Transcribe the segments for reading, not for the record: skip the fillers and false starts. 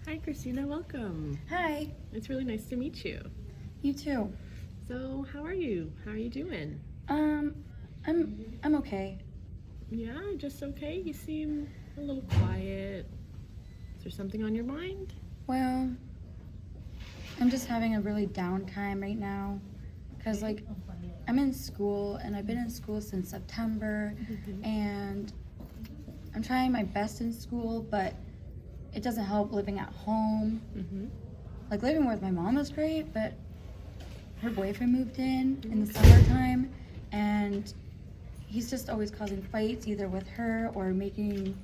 Hi, Christina. Welcome. Hi. It's really nice to meet you. You too. So, how are you? How are you doing? Um, I'm okay. Yeah, just okay. You seem a little quiet. Is there something on your mind? Well, I'm just having a really down time right now because I'm in school and I've been in school since September and I'm trying my best in school, but it doesn't help living at home. Like living with my mom is great, but her boyfriend moved in the summertime and he's just always causing fights either with her or making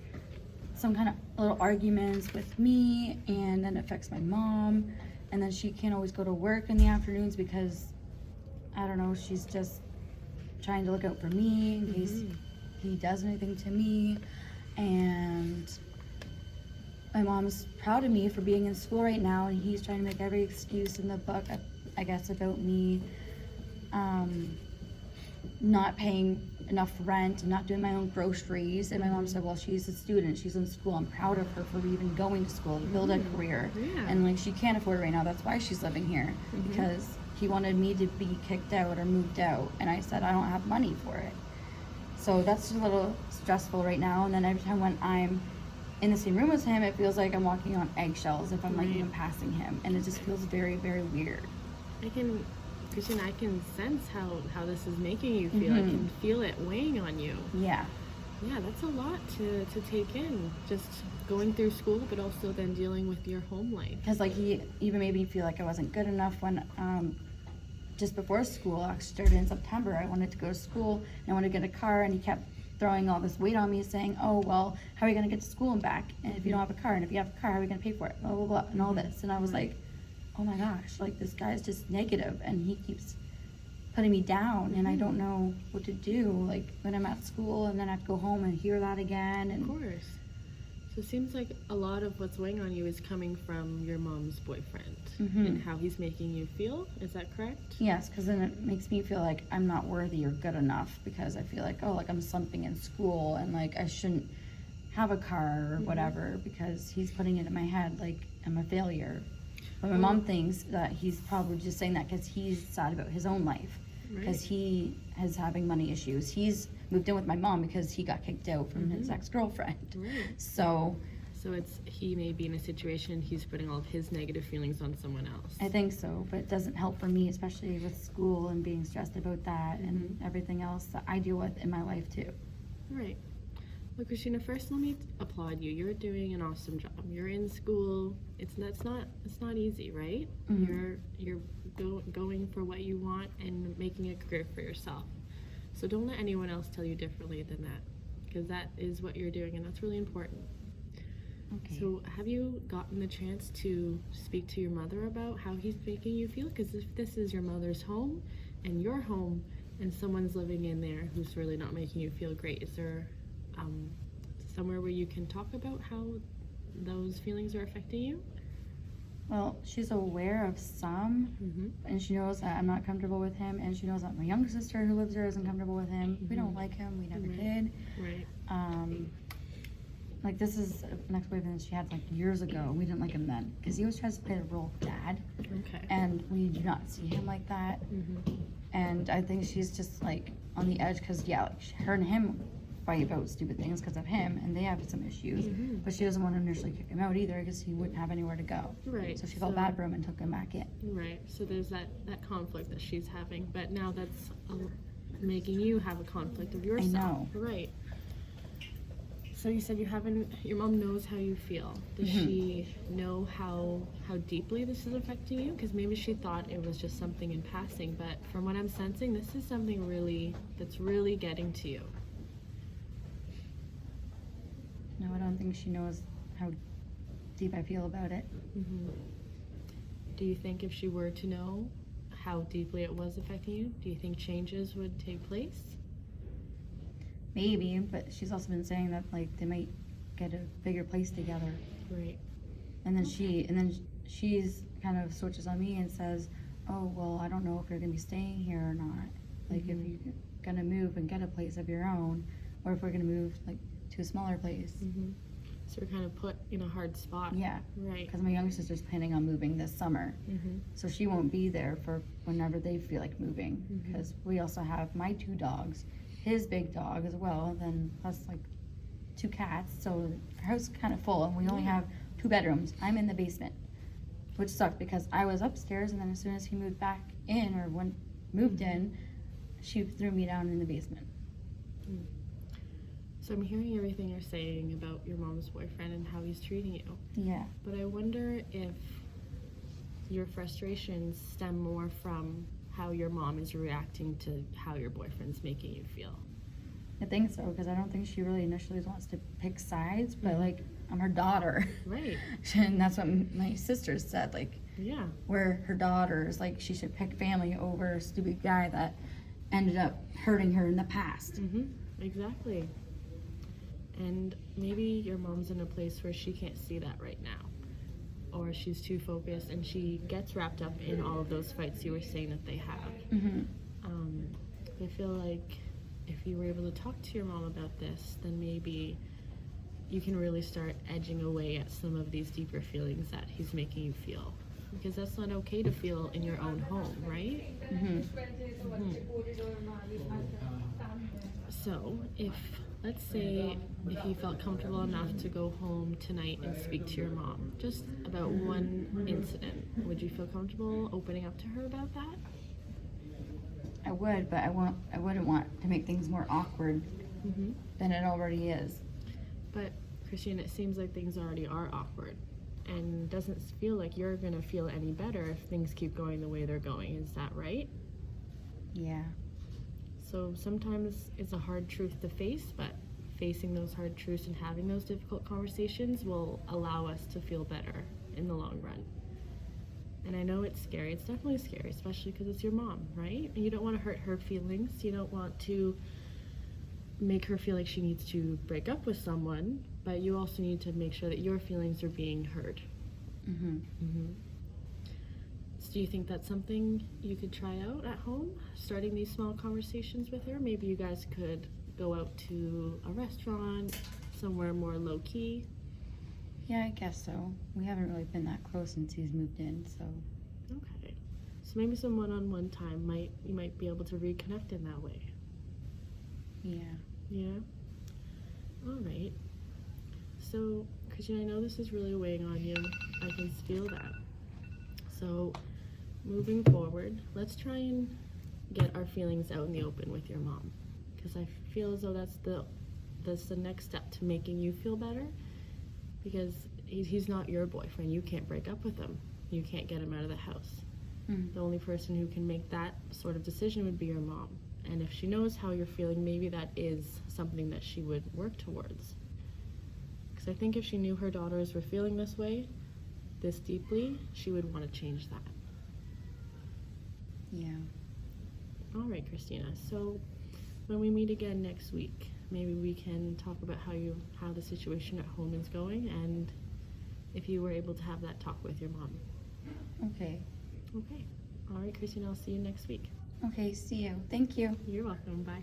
some kind of little arguments with me, and then it affects my mom, and then she can't always go to work in the afternoons because I don't know, she's just trying to look out for me in case he does anything to me. And my mom's proud of me for being in school right now, and he's trying to make every excuse in the book, I guess, about me not paying enough rent and not doing my own groceries. And my mom said, well, she's a student, she's in school, I'm proud of her for even going to school to build a career. And she can't afford it right now, that's why she's living here, because he wanted me to be kicked out or moved out, and I said I don't have money for it. So that's a little stressful right now. And then every time when I'm in the same room as him, it feels like I'm walking on eggshells if I'm even passing him, and it just feels very, very weird. Christina, I can sense how this is making you feel. I can feel it weighing on you. Yeah, that's a lot to take in. Just going through school, but also then dealing with your home life. because he even made me feel like I wasn't good enough when just before school actually started in September. I wanted to go to school and I wanted to get a car, and he kept throwing all this weight on me, saying, oh, well, how are you going to get to school and back? And if you don't have a car, and if you have a car, how are we going to pay for it? Blah, blah, blah, and all this. And I was like, oh my gosh, this guy's just negative, and he keeps putting me down, and I don't know what to do, when I'm at school, and then I have to go home and hear that again. And of course. So it seems like a lot of what's weighing on you is coming from your mom's boyfriend and how he's making you feel. Is that correct? Yes, because then it makes me feel like I'm not worthy or good enough, because I feel like, I'm slumping in school, and I shouldn't have a car or whatever, because he's putting it in my head like I'm a failure. But my mom thinks that he's probably just saying that because he's sad about his own life, because he is having money issues. He's moved in with my mom because he got kicked out from his ex-girlfriend. So he may be in a situation he's putting all of his negative feelings on someone else. I think so, but it doesn't help for me, especially with school and being stressed about that and everything else that I deal with in my life too. Right. Well, Christina, first let me applaud you. You're doing an awesome job. You're in school. It's not easy, right? You're going for what you want and making a career for yourself. So don't let anyone else tell you differently than that, because that is what you're doing, and that's really important. Okay. So have you gotten the chance to speak to your mother about how he's making you feel? Because if this is your mother's home and your home, and someone's living in there who's really not making you feel great, is there somewhere where you can talk about how those feelings are affecting you? Well, she's aware of some, and she knows that I'm not comfortable with him, and she knows that my younger sister who lives there isn't comfortable with him. We don't like him. We never did. This is an ex-boyfriend she had years ago. We didn't like him then because he always tries to play the role of dad. Okay. And we do not see him like that. And I think she's just on the edge because her and him fight about stupid things because of him, and they have some issues. But she doesn't want to initially kick him out either because he wouldn't have anywhere to go. Right. So she felt bad for him and took him back in. Right. So there's that conflict that she's having, but now that's making you have a conflict of yourself. I know. Right. So you said your mom knows how you feel. Does she know how deeply this is affecting you? Because maybe she thought it was just something in passing, but from what I'm sensing, this is something that's really getting to you. No, I don't think she knows how deep I feel about it. Do you think if she were to know how deeply it was affecting you, do you think changes would take place? Maybe, but she's also been saying that they might get a bigger place together. Right. And then she's kind of switches on me and says, oh, well, I don't know if you're gonna be staying here or not. If you're gonna move and get a place of your own, or if we're gonna move to a smaller place. So we're kind of put in a hard spot. Yeah, Right. because my younger sister's planning on moving this summer. Mm-hmm. So she won't be there for whenever they feel like moving. Mhm. Because we also have my 2 dogs, his big dog as well, then plus like 2 cats. So our house is kind of full, and we only have 2 bedrooms. I'm in the basement, which sucked because I was upstairs, and then as soon as he moved back in or moved in, she threw me down in the basement. So I'm hearing everything you're saying about your mom's boyfriend and how he's treating you. Yeah. But I wonder if your frustrations stem more from how your mom is reacting to how your boyfriend's making you feel. I think so, because I don't think she really initially wants to pick sides, but like, I'm her daughter. Right. And that's what my sisters said, like, Yeah. we're her daughters, like, she should pick family over a stupid guy that ended up hurting her in the past. Mm-hmm. Exactly. And maybe your mom's in a place where she can't see that right now. Or she's too focused and she gets wrapped up in all of those fights you were saying that they have. Mm-hmm. I feel like if you were able to talk to your mom about this, then maybe you can really start edging away at some of these deeper feelings that he's making you feel. Because that's not okay to feel in your own home, right? Mm-hmm. So, let's say if you felt comfortable enough to go home tonight and speak to your mom, just about one incident, would you feel comfortable opening up to her about that? I would, but I wouldn't want to make things more awkward Mm-hmm. than it already is. But, Christine, it seems like things already are awkward. And doesn't feel like you're going to feel any better if things keep going the way they're going. Is that right? Yeah. So sometimes it's a hard truth to face, but facing those hard truths and having those difficult conversations will allow us to feel better in the long run. And I know it's scary. It's definitely scary, especially because it's your mom, right? And you don't want to hurt her feelings. You don't want to make her feel like she needs to break up with someone, but you also need to make sure that your feelings are being heard. Mm-hmm. Mm-hmm. So do you think that's something you could try out at home, starting these small conversations with her? Maybe you guys could go out to a restaurant, somewhere more low-key. Yeah, I guess so. We haven't really been that close since he's moved in, so. Okay. So maybe some one-on-one time you might be able to reconnect in that way. Yeah. Yeah? All right. So, Christian, I know this is really weighing on you. I can feel that. So, moving forward, let's try and get our feelings out in the open with your mom. Because I feel as though that's the next step to making you feel better. Because he's not your boyfriend. You can't break up with him. You can't get him out of the house. Mm. The only person who can make that sort of decision would be your mom. And if she knows how you're feeling, maybe that is something that she would work towards. Because I think if she knew her daughters were feeling this way, this deeply, she would want to change that. Yeah. All right, Christina. So when we meet again next week, maybe we can talk about how the situation at home is going, and if you were able to have that talk with your mom. Okay. Okay. All right, Christina. I'll see you next week. Okay, see you. Thank you. You're welcome. Bye.